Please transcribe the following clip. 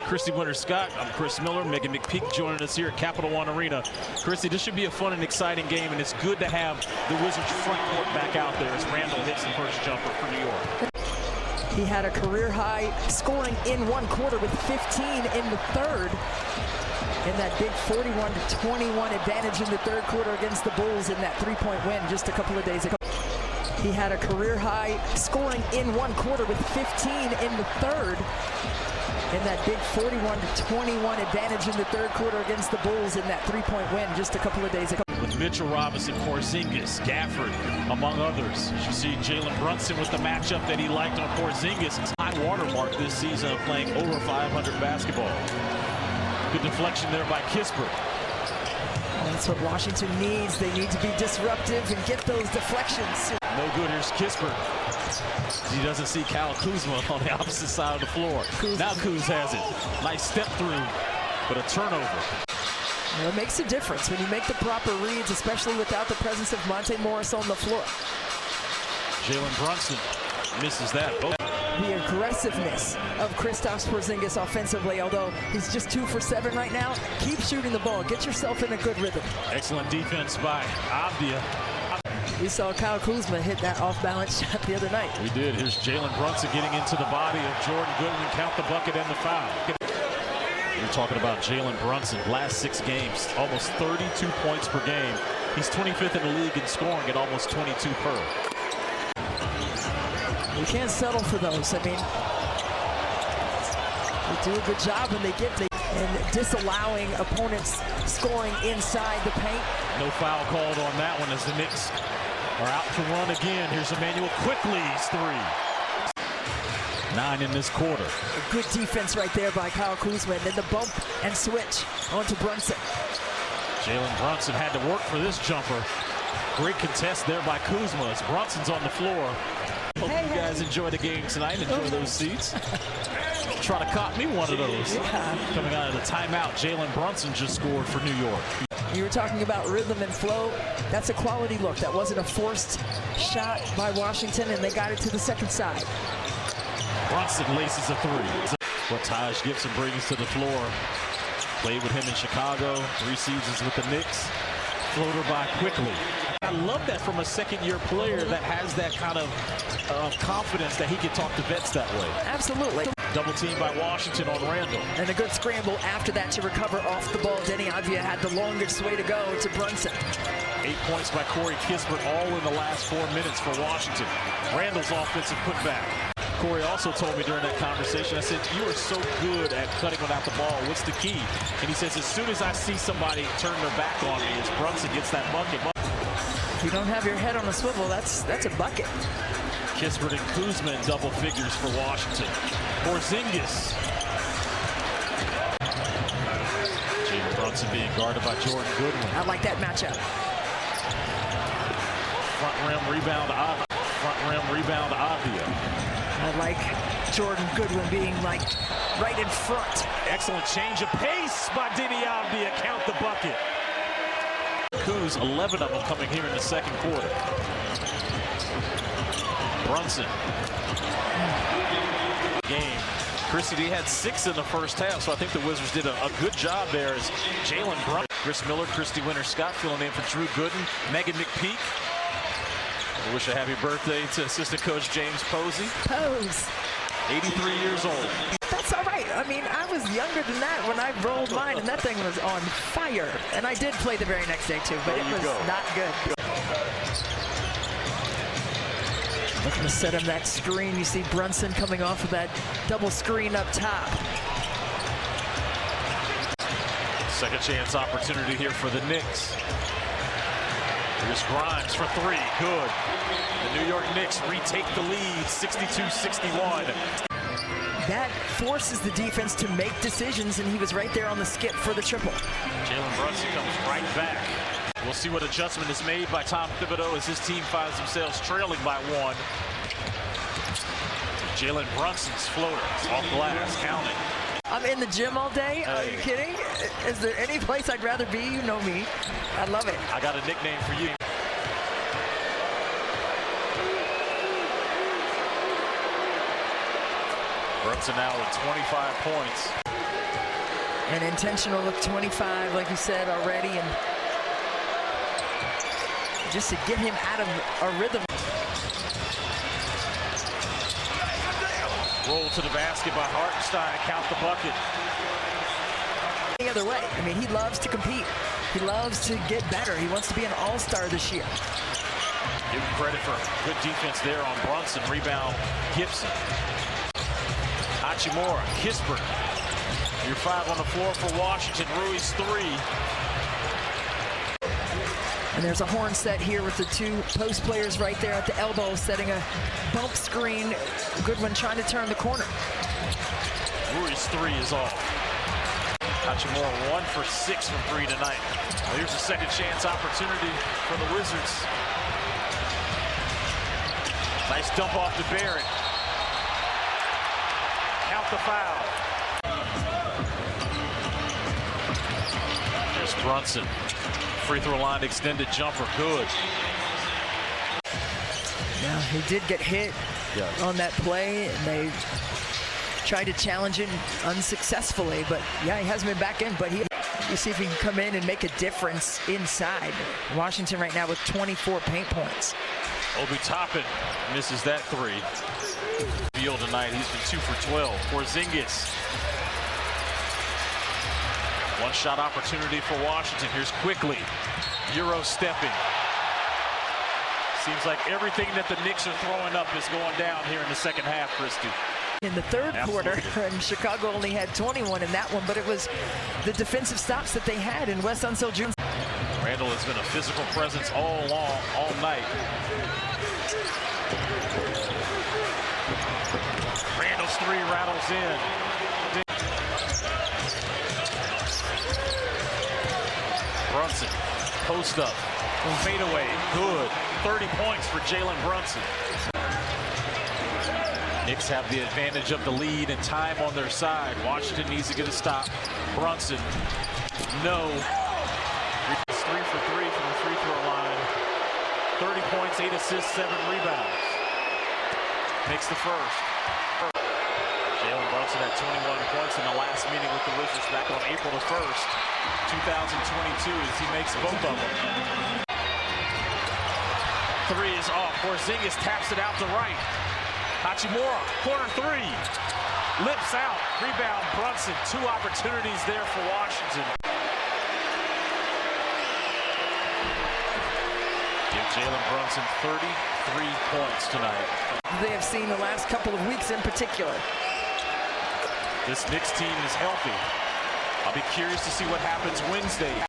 Christy Winter-Scott, I'm Chris Miller. Megan McPeak joining us here at Capital One Arena. Christy, this should be a fun and exciting game, and it's good to have the Wizards front court back out there as Randall hits the first jumper for New York. He had a career-high scoring in one quarter with 15 in the third. In that big 41-21 advantage in the third quarter against the Bulls in that three-point win just a couple of days ago. He had a career-high scoring in one quarter with 15 in the third. In that big 41-21 advantage in the third quarter against the Bulls in that three-point win just a couple of days ago. With Mitchell Robinson, Porzingis, Gafford, among others. You see Jalen Brunson with the matchup that he liked on Porzingis. High watermark this season of playing over 500 basketball. Good deflection there by Kispert. That's what Washington needs. They need to be disruptive and get those deflections. No good. Here's Kispert. He doesn't see Kyle Kuzma on the opposite side of the floor. Now Kuz has it. Nice step through, but a turnover. Well, it makes a difference when you make the proper reads, especially without the presence of Monte Morris on the floor. Jalen Brunson misses that. Oh. The aggressiveness of Kristaps Porzingis offensively, although he's just 2 for 7 right now. Keep shooting the ball. Get yourself in a good rhythm. Excellent defense by Avdia. We saw Kyle Kuzma hit that off-balance shot the other night. We did. Here's Jalen Brunson getting into the body of Jordan Goodwin. Count the bucket and the foul. We're talking about Jalen Brunson. Last 6 games, almost 32 points per game. He's 25th in the league in scoring at almost 22 per. You can't settle for those. I mean, they do a good job when they get and disallowing opponents scoring inside the paint. No foul called on that one as the Knicks are out to run again. Here's Emmanuel Quickly's 3. 9 in this quarter. A good defense right there by Kyle Kuzma, and then the bump and switch onto Brunson. Jalen Brunson had to work for this jumper. Great contest there by Kuzma as Brunson's on the floor. Hope you guys enjoy the game tonight. Enjoy those seats. Try to cop me one of those. Yeah. Coming out of the timeout, Jalen Brunson just scored for New York. You were talking about rhythm and flow. That's a quality look. That wasn't a forced shot by Washington, and they got it to the second side. Brunson laces a 3. What Taj Gibson brings to the floor. Played with him in Chicago, 3 seasons with the Knicks. Floater by Quickly. I love that from a second-year player that has that kind of confidence that he can talk to vets that way. Absolutely. Double team by Washington on Randall. And a good scramble after that to recover off the ball. Denny Avdia had the longest way to go to Brunson. 8 points by Corey Kispert, all in the last 4 minutes for Washington. Randall's offensive putback. Corey also told me during that conversation, I said, you are so good at cutting without the ball. What's the key? And he says, as soon as I see somebody turn their back on me, as Brunson gets that bucket. If you don't have your head on a swivel, that's a bucket. Kispert and Kuzma in double figures for Washington. Porzingis. Jalen Brunson being guarded by Jordan Goodwin. I like that matchup. Front rim rebound, Avdia. I like Jordan Goodwin being like right in front. Excellent change of pace by Denny Avdia. Count the bucket. Kuz, 11 of them coming here in the second quarter. Brunson. Game. Chrissy, he had 6 in the first half, so I think the Wizards did a good job there as Jalen Brunson. Chris Miller, Christy Winter-Scott filling in for Drew Gooden. Megan McPeak. I wish a happy birthday to assistant coach James Posey. Pose. 83 years old. That's all right. I mean, I was younger than that when I rolled mine, and that thing was on fire. And I did play the very next day, too, but it was not good. Looking to set him that screen. You see Brunson coming off of that double screen up top. Second chance opportunity here for the Knicks. Here's Grimes for 3. Good. The New York Knicks retake the lead, 62-61. That forces the defense to make decisions, and he was right there on the skip for the triple. Jalen Brunson comes right back. We'll see what adjustment is made by Tom Thibodeau as his team finds themselves trailing by 1. Jalen Brunson's floater off glass, counting. I'm in the gym all day. Are you kidding? Is there any place I'd rather be? You know me. I love it. I got a nickname for you. Brunson now with 25 points. An intentional look, 25, like you said already, and just to get him out of a rhythm. Roll to the basket by Hartenstein, count the bucket. The other way. I mean, he loves to compete. He loves to get better. He wants to be an all-star this year. Give him credit for good defense there on Brunson. Rebound, Gibson. Hachimura, Kispert. Your 5 on the floor for Washington. Rui's 3. And there's a horn set here with the 2 post players right there at the elbow, setting a bump screen. Goodwin trying to turn the corner. Rui's 3 is off. Hachimura 1 for 6 from 3 tonight. Well, here's a second chance opportunity for the Wizards. Nice dump off to Barrett. Count the foul. There's Brunson. Free throw line extended jumper, good. Yeah, he did get hit on that play, and they tried to challenge him unsuccessfully, but yeah, he hasn't been back in, but you see if he can come in and make a difference inside. Washington right now with 24 paint points. Obi Toppin misses that 3. Field tonight, he's been 2 for 12. Porzingis. One shot opportunity for Washington. Here's Quickly. Euro stepping. Seems like everything that the Knicks are throwing up is going down here in the second half, Christy. In the third quarter, and Chicago only had 21 in that one, but it was the defensive stops that they had in Wes Unseld Jr. Randall has been a physical presence all night. Randall's 3 rattles in. Brunson, post up, fade away, good. 30 points for Jalen Brunson. Knicks have the advantage of the lead and time on their side. Washington needs to get a stop. Brunson, no. 3 for 3 from the free throw line. 30 points, 8 assists, 7 rebounds. Makes the first. Jalen Brunson had 21 points in the last meeting with the Wizards back on April the 1st, 2022, as he makes both of them. 3 is off. Porzingis taps it out to right. Hachimura, corner 3. Lips out. Rebound Brunson. 2 opportunities there for Washington. Give Jalen Brunson 33 points tonight. They have seen the last couple of weeks in particular. This Knicks team is healthy. I'll be curious to see what happens Wednesday.